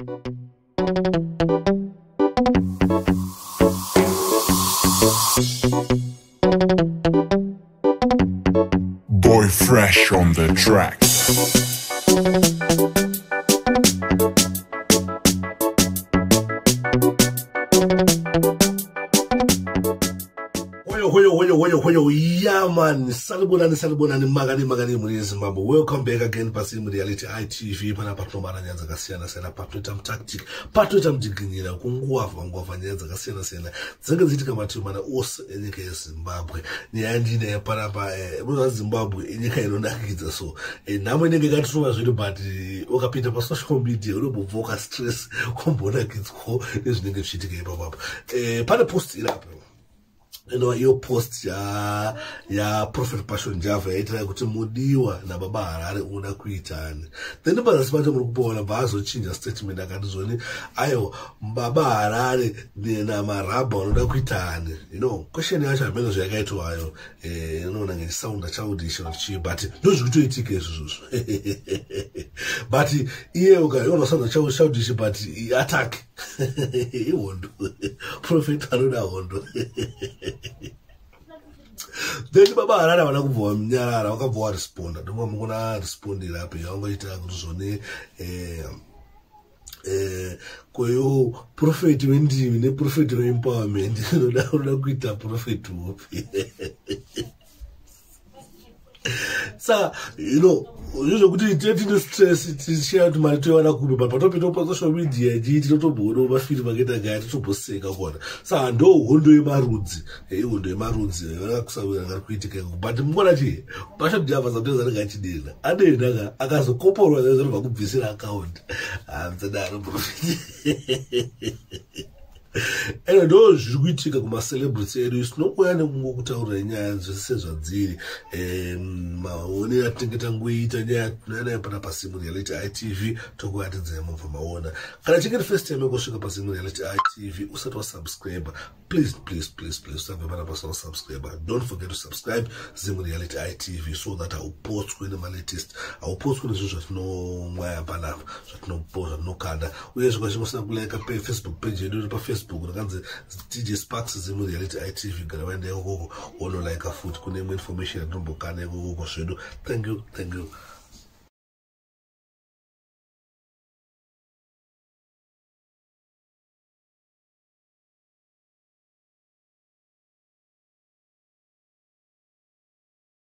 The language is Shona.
Boy Fresh on the track. Yeah man, salibonani magani muri Zimbabwe. Welcome back again Pasimu Reality ITV pana patomara nyanza kasiyana sena patweta mtactic patweta mjiginyira kungwa nyanza kasiyana sena dzenga zitika matumana ose enyika yeZimbabwe nyandine yapana pa muna Zimbabwe enyika inonakidza so namwe nenge katuma zviri but ukapinda pa social media unobvoka stress kumbonakidzwa nezvinenge zvichitika ipapo pane post irapo iyo post ya Prophet Passion Java yaitira kuti mudiwa na baba harare unoda kuitani then bazasi bacho muri kuona bazochinja statement akati zvoni ayo baba harare na maraba unoda kuitani question yacho amene zvakaitwa ayo inoona nge sound childish chi but ndozvikutoitika izvozvo but iye ukaona sound childish but attack Hondo Prophet anoda Hondo then baba harare vana kubva mnyarara vakabva responda ndomwe mukuna respondira apo yavangoita kuti zvone koyo prophet wendimi ne prophet weempowerment unoda kuita prophet upi sa izvo kuti tine stress tichiya kuti mari toiwana kupi but patopinda pa social media tinotomboonawo mafilmu akaita gaya titomboseka kuona sa ndo hondo yemarudzi hondo yemarudzi vakakusavira ngari kuitika but mungona chii Passion Java zamteza ringa achidena adenda akazokoporwa zvinobva kubvisira account mdzadaro ndo zviri kuitika kumacelebrity edu tinouya nekutaurira nyaya zvese zvadziri maonero atinenge tangoita nyaya tunayo pana Pasimu Reality ITV tokuatidzai mubva maona kana chingeri first time yakosvika Pasimu Reality ITV usati wasubscribe please usabve pana pasina subscribe don't forget to subscribe Zimu Reality ITV so that haupotswe nemalatest haupotswe nezvinhu zvatinomwaya panapa zvatinokanda uyezve kwachingosina kulika Facebook page yedu iri paFacebook rakanzi DJ Sparks Zimu Reality ITV kana waenda ikoko onolike futi kune imwe information yatinombokana ikoko zvedu thank you